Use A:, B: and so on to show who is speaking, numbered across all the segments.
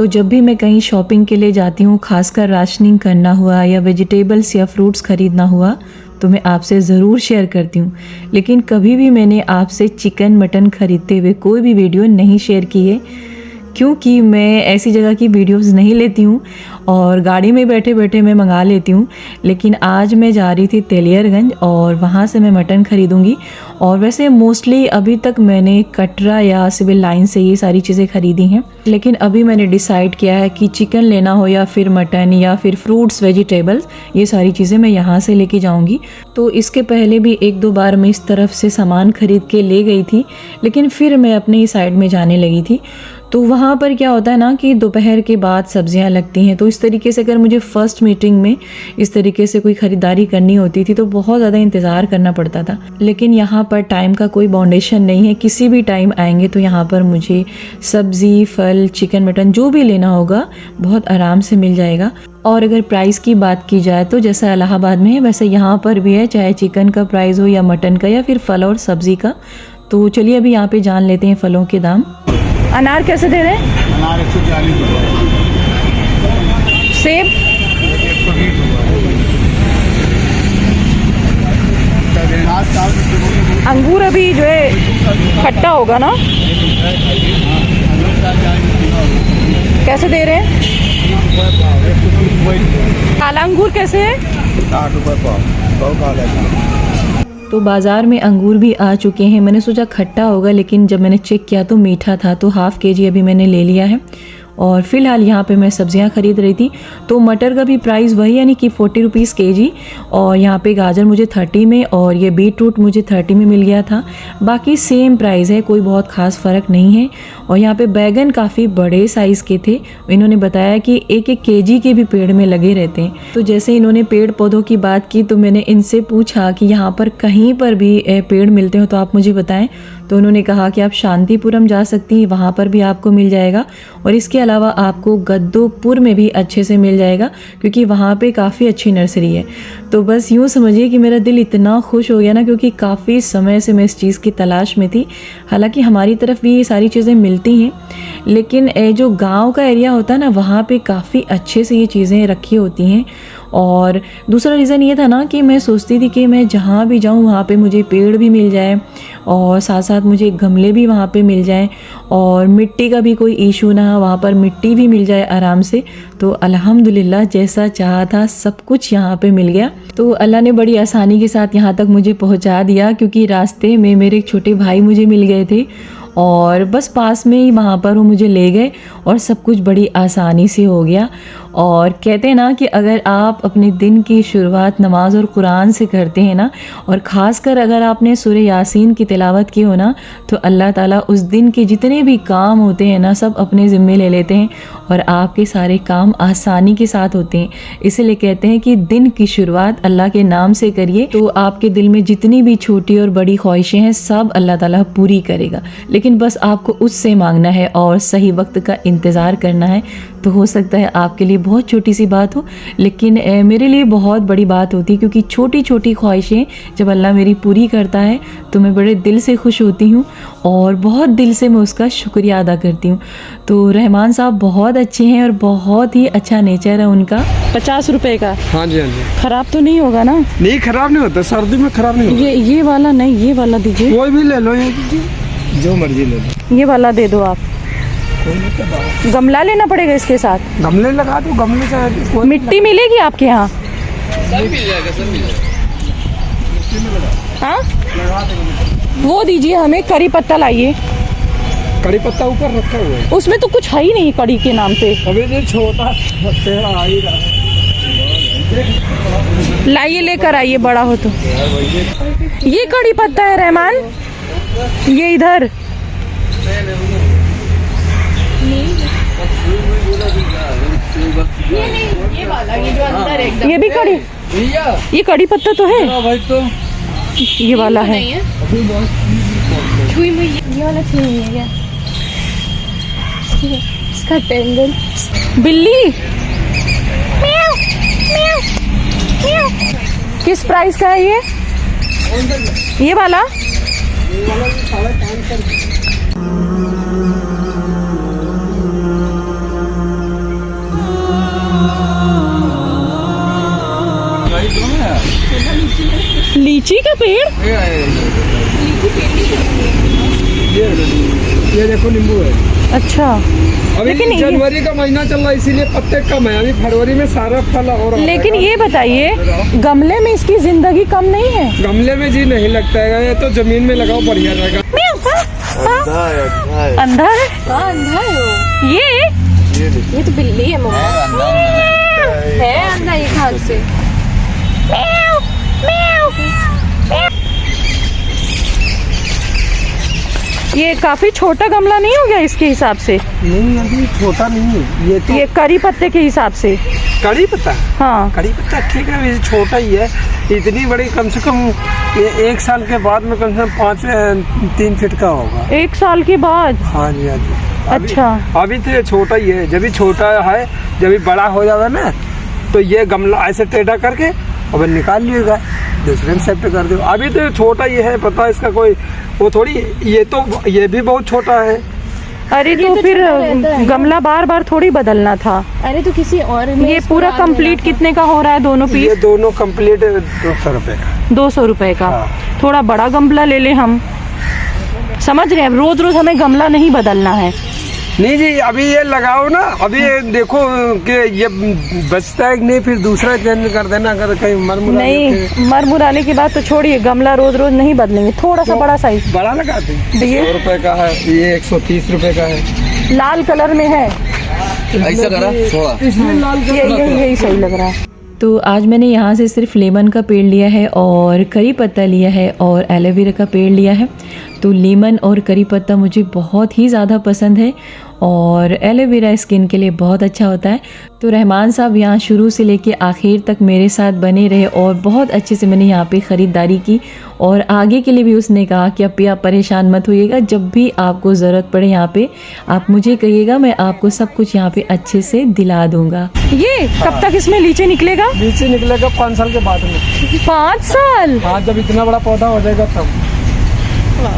A: तो जब भी मैं कहीं शॉपिंग के लिए जाती हूँ, खासकर राशनिंग करना हुआ या वेजिटेबल्स या फ्रूट्स ख़रीदना हुआ, तो मैं आपसे ज़रूर शेयर करती हूँ। लेकिन कभी भी मैंने आपसे चिकन मटन ख़रीदते हुए कोई भी वीडियो नहीं शेयर की है, क्योंकि मैं ऐसी जगह की वीडियोस नहीं लेती हूँ और गाड़ी में बैठे बैठे मैं मंगा लेती हूँ। लेकिन आज मैं जा रही थी तेलियरगंज और वहाँ से मैं मटन ख़रीदूँगी। और वैसे मोस्टली अभी तक मैंने कटरा या सिविल लाइन से ये सारी चीज़ें ख़रीदी हैं, लेकिन अभी मैंने डिसाइड किया है कि चिकन लेना हो या फिर मटन या फिर फ्रूट्स वेजिटेबल्स, ये सारी चीज़ें मैं यहाँ से लेके जाऊँगी। तो इसके पहले भी 1-2 बार मैं इस तरफ से सामान ख़रीद के ले गई थी, लेकिन फिर मैं अपनी ही साइड में जाने लगी थी। तो वहाँ पर क्या होता है ना कि दोपहर के बाद सब्जियाँ लगती हैं, तो इस तरीके से अगर मुझे फ़र्स्ट मीटिंग में इस तरीके से कोई ख़रीदारी करनी होती थी तो बहुत ज़्यादा इंतज़ार करना पड़ता था। लेकिन यहाँ पर टाइम का कोई बाउंडेशन नहीं है, किसी भी टाइम आएंगे तो यहाँ पर मुझे सब्ज़ी, फल, चिकन, मटन जो भी लेना होगा बहुत आराम से मिल जाएगा। और अगर प्राइस की बात की जाए तो जैसा इलाहाबाद में है वैसे यहाँ पर भी है, चाहे चिकन का प्राइस हो या मटन का या फिर फल और सब्ज़ी का। तो चलिए अभी यहाँ पे जान लेते हैं फलों के दाम। अनार कैसे दे रहे हैं?
B: अनार 140 रुपये।
A: सेब
B: 120 रुपये।
A: अंगूर अभी जो है खट्टा होगा ना, कैसे दे रहे हैं? काला अंगूर कैसे है?
B: 60 रुपये पाव।
A: तो बाज़ार में अंगूर भी आ चुके हैं। मैंने सोचा खट्टा होगा, लेकिन जब मैंने चेक किया तो मीठा था, तो हाफ़ केजी अभी मैंने ले लिया है। और फ़िलहाल यहाँ पे मैं सब्ज़ियाँ ख़रीद रही थी। तो मटर का भी प्राइस वही, यानी कि 40 रुपीज़ केजी। और यहाँ पे गाजर मुझे 30 में और ये बीट रूट मुझे 30 में मिल गया था। बाकी सेम प्राइस है, कोई बहुत ख़ास फ़र्क नहीं है। और यहाँ पे बैगन काफ़ी बड़े साइज़ के थे। इन्होंने बताया कि 1-1 केजी के भी पेड़ में लगे रहते हैं। तो जैसे इन्होंने पेड़ पौधों की बात की तो मैंने इनसे पूछा कि यहाँ पर कहीं पर भी पेड़ मिलते हो तो आप मुझे बताएं। तो उन्होंने कहा कि आप शांतिपुरम जा सकती हैं, वहाँ पर भी आपको मिल जाएगा। और इसके अलावा आपको गद्दोपुर में भी अच्छे से मिल जाएगा, क्योंकि वहाँ पे काफ़ी अच्छी नर्सरी है। तो बस यूँ समझिए कि मेरा दिल इतना खुश हो गया ना, क्योंकि काफ़ी समय से मैं इस चीज़ की तलाश में थी। हालांकि हमारी तरफ भी ये सारी चीज़ें मिलती हैं, लेकिन जो गांव का एरिया होता है ना, वहाँ पे काफ़ी अच्छे से ये चीज़ें रखी होती हैं। और दूसरा रीज़न ये था ना कि मैं सोचती थी कि मैं जहाँ भी जाऊँ वहाँ पे मुझे पेड़ भी मिल जाए और साथ साथ मुझे गमले भी वहाँ पे मिल जाएं और मिट्टी का भी कोई इशू ना, वहाँ पर मिट्टी भी मिल जाए आराम से। तो अल्हम्दुलिल्लाह जैसा चाहा था सब कुछ यहाँ पे मिल गया। तो अल्लाह ने बड़ी आसानी के साथ यहाँ तक मुझे पहुँचा दिया, क्योंकि रास्ते में मेरे एक छोटे भाई मुझे मिल गए थे और बस पास में ही वहाँ पर वो मुझे ले गए और सब कुछ बड़ी आसानी से हो गया। और कहते हैं ना कि अगर आप अपने दिन की शुरुआत नमाज और कुरान से करते हैं ना, और ख़ासकर अगर आपने सूरह यासीन की तिलावत की हो ना, तो अल्लाह ताला उस दिन के जितने भी काम होते हैं ना सब अपने ज़िम्मे ले लेते हैं और आपके सारे काम आसानी के साथ होते हैं। इसलिए कहते हैं कि दिन की शुरुआत अल्लाह के नाम से करिए, तो आपके दिल में जितनी भी छोटी और बड़ी ख्वाहिशें हैं सब अल्लाह ताला पूरी करेगा। लेकिन बस आपको उससे मांगना है और सही वक्त का इंतज़ार करना है। तो हो सकता है आपके लिए बहुत छोटी सी बात हो, लेकिन मेरे लिए बहुत बड़ी बात होती है, क्योंकि छोटी छोटी ख्वाहिशें जब अल्लाह मेरी पूरी करता है तो मैं बड़े दिल से खुश होती हूँ और बहुत दिल से मैं उसका शुक्रिया अदा करती हूँ। तो रहमान साहब बहुत अच्छे हैं और बहुत ही अच्छा नेचर है उनका। 50 रुपए का?
B: हाँ जी हाँ जी।
A: ख़राब तो नहीं होगा ना?
B: नहीं खराब नहीं होता, सर्दी में खराब नहीं होता।
A: ये वाला नहीं, ये वाला दीजिए।
B: कोई भी ले लो, ये जो मर्जी ले लो।
A: ये वाला दे दो आप। गमला लेना पड़ेगा इसके साथ?
B: गमले लगा दो, गमले से
A: मिट्टी मिलेगी आपके यहाँ?
B: सब मिल जाएगा, सब मिल जाएगा।
A: हाँ वो दीजिए हमें, करी पत्ता लाइए।
B: कड़ी पत्ता ऊपर रखा हुआ है,
A: उसमें तो कुछ है ही नहीं कड़ी के नाम पे।
B: अभी ये छोटा पेड़ आ ही रहा।
A: लाइए, लेकर आइए, बड़ा हो तो। ये कड़ी पत्ता है रहमान, ये इधर। ये वाला, ये जो अंदर एकदम, ये भी कड़ी, ये कड़ी पत्ता तो है
B: भाई। तो
A: ये वाला है,
C: ये वाला छुई है क्या? इसका टेंगल।
A: बिल्ली किस प्राइस का है ये वाला? लीची का पेड़?
B: ये देखो नींबू है।
A: अच्छा,
B: अभी
A: लेकिन ये-
B: जनवरी का महीना चल रहा है इसीलिए पत्ते कम है। अभी फरवरी में सारा फल और
A: लेकिन ये बताइए, गमले में इसकी जिंदगी कम नहीं है?
B: गमले में जी नहीं लगता है, ये तो जमीन में लगाओ बढ़िया रहेगा।
A: अंधा है
C: हाँ अंधा है वो।
A: ये
C: ये तो बिल्ली है मम्मा। है अंधा एक हाथ से।
A: ये काफी छोटा गमला नहीं हो गया इसके हिसाब से?
B: नहीं अभी छोटा नहीं है ये तो।
A: ये करी पत्ते के हिसाब से?
B: कड़ी पत्ता,
A: हाँ,
B: कड़ी पत्ता ठीक है, ये छोटा ही है। इतनी बड़ी कम से कम ये 1 साल के बाद में कम से कम 3 फीट का होगा।
A: 1 साल के बाद?
B: हाँ जी हाँ जी।
A: अच्छा,
B: अभी तो ये छोटा ही है, जब भी छोटा है जब भी बड़ा हो जाता है ना तो ये गमला ऐसे टेढ़ा करके अब निकाल लिएगा, दूसरे में शिफ्ट कर दो। अभी तो छोटा ही है, पता इसका कोई वो थोड़ी, ये तो ये भी बहुत छोटा है।
A: अरे
C: ये
A: तो
C: तो
A: फिर
C: छोटा रहता है ना।
A: गमला बार बार थोड़ी बदलना था।
C: अरे तो किसी और में
A: ये
C: इसको
A: पूरा
C: डाल
A: कंप्लीट
C: देना था।
A: कितने का हो रहा है दोनों
B: ये
A: पीस?
B: दोनों कंप्लीट 200 रुपए का।
A: 200 रुपए का।
B: हाँ।
A: थोड़ा बड़ा गमला ले ले हम, समझ रहे हैं, रोज रोज हमें गमला नहीं बदलना है।
B: नहीं जी, अभी ये लगाओ ना, अभी ये देखो कि ये बचता है कि नहीं, फिर दूसरा चेंज कर देना अगर कहीं मर मुरा
A: नहीं, मर मुराने की बात तो छोड़िए, गमला रोज रोज नहीं बदलेंगे, थोड़ा सा बड़ा साइज।
B: बड़ा लगाते हैं।
A: देखिए
B: 100 रुपए का है, ये 130 रुपए का है।
A: लाल कलर में है,
B: ऐसा करा इसमें लाल
A: यही सही लग रहा है। तो आज मैंने यहाँ से सिर्फ लेमन का पेड़ लिया है और करी पत्ता लिया है और एलोवेरा का पेड़ लिया है। तो लेमन और करी पत्ता मुझे बहुत ही ज़्यादा पसंद है और एलोवेरा स्किन के लिए बहुत अच्छा होता है। तो रहमान साहब यहाँ शुरू से लेके आखिर तक मेरे साथ बने रहे और बहुत अच्छे से मैंने यहाँ पे ख़रीदारी की और आगे के लिए भी उसने कहा कि अब आप परेशान मत होइएगा, जब भी आपको ज़रूरत पड़े यहाँ पे आप मुझे कहिएगा, मैं आपको सब कुछ यहाँ पे अच्छे से दिला दूँगा। ये कब तक इसमें लीची निकलेगा?
B: नीचे निकलेगा 5 साल के बाद में।
A: 5 साल?
B: हाँ, जब इतना बड़ा पौधा हो जाएगा तब।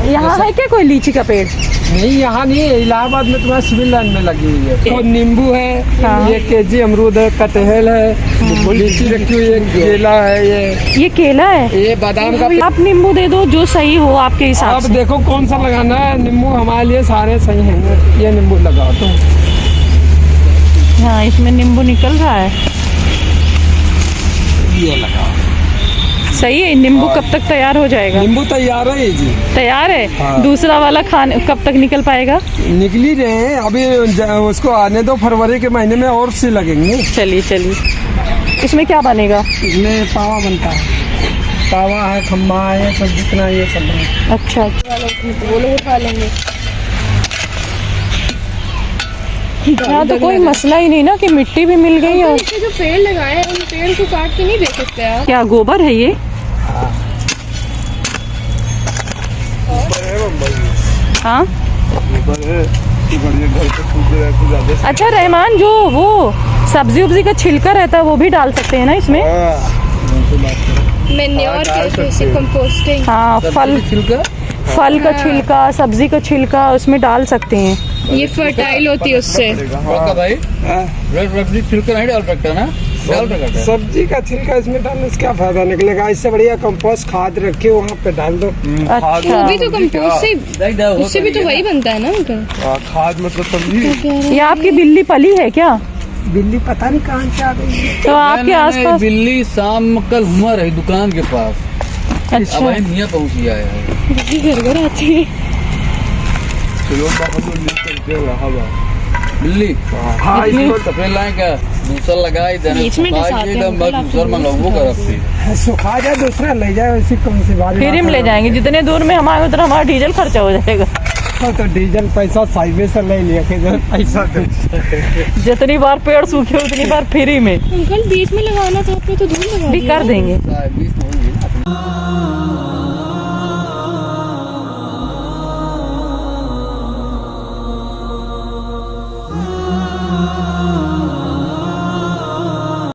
A: यहाँ है क्या कोई लीची का पेड़?
B: नहीं, यहाँ नहीं है, इलाहाबाद में तुम्हारा सिविल लाइन में लगी हुई है। तो नींबू है,
A: हाँ।
B: ये केजी अमरूद है, कटहल है, लीची रखी हुई है, केला है,
A: ये केला है,
B: ये बादाम का।
A: आप नींबू दे दो जो सही हो आपके हिसाब
B: आप
A: से।
B: देखो कौन सा लगाना है, नींबू हमारे लिए सारे सही हैं। ये नींबू लगाओ तो।
A: हाँ, इसमें नींबू निकल रहा है,
B: ये लगाओ,
A: सही है। नींबू कब तक तैयार हो जाएगा?
B: नींबू तैयार है जी,
A: तैयार है।
B: हाँ।
A: दूसरा वाला खाने कब तक निकल पाएगा?
B: निकल ही रहे हैं अभी, उसको आने दो, फरवरी के महीने में और से लगेंगे।
A: चलिए चलिए, इसमें क्या बनेगा?
B: इसमें पावा बनता है, पावा है, खम्बा है, सब जितना ये सब है।
A: अच्छा,
C: वो लोग उठा लेंगे।
A: यहाँ तो कोई मसला ही नहीं ना कि मिट्टी भी मिल गई और
C: इसके जो पेड़ लगाए हैं उन पेड़ को काट के नहीं दे सकते आप?
A: क्या गोबर है ये? हाँ, अच्छा रहमान, जो वो सब्जी उब्जी का छिलका रहता है वो भी डाल सकते हैं ना इसमें?
C: मैन्योर कहते हैं, कंपोस्टिंग।
A: हाँ, फल का छिलका, सब्जी का छिलका उसमें डाल सकते हैं।
C: ये फर्टाइल होती है उससे।
D: भाई छिलका नहीं डाल सकता ना, डाल सकता है।
B: सब्जी का छिलका इसमें डालने से क्या फायदा निकलेगा? इससे बढ़िया कंपोस्ट खाद रखे वहाँ पे डाल दो।
A: अच्छा,
C: वो भी तो कंपोस्ट से, उससे भी तो वही बनता है ना उनका।
B: खाद मतलब सब्जी।
A: ये आपकी बिल्ली पली है क्या?
B: बिल्ली पता नहीं कहाँ से आ गई है।
A: तो आपके आसपास?
D: बिल्ली शाम कल हुआ रही दुकान के पास, अब
A: अच्छा,
D: वहीं यहाँ पहुँच गया है।
C: बिल्ली घर घर आती है।
D: बिल्ली
B: हाँ, इसमें
D: सफेद लाए क्या दूसरा लगाई देना,
C: बीच में डसाते हैं,
D: एकदम बस दूसरा मंगाओ वो करती।
B: सुखा जाए दूसरा ले जाए, ऐसी कौन सी बात
A: फ्री में ले जाएंगे, जितने दूर में हम आए उतना हमारा डीजल खर्चा हो जाएगा।
B: तो डीजल पैसा साइवे से ले लिया कि पैसा दे।
A: जितनी बार पेड़ सूखे उतनी बार फ्री में
C: अंकल बीच में लगाना था आपने, तो दूर लगा
A: भी
C: दिया।
A: कर देंगे।
D: बीस में होंगी ना।